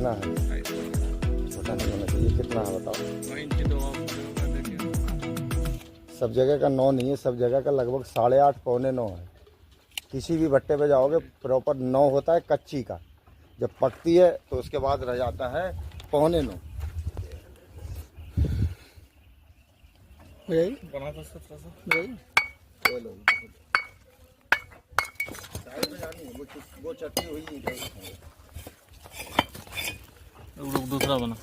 कितना है? छोटा नहीं होना चाहिए। कितना है बताओ? सब जगह का 9 नहीं है, सब जगह का लगभग 8.5 पौने 9 है। किसी भी भट्टे पे जाओगे प्रॉपर 9 होता है कच्ची का। जब पकती है तो उसके बाद रह जाता है पौने 9। दूसरा बना।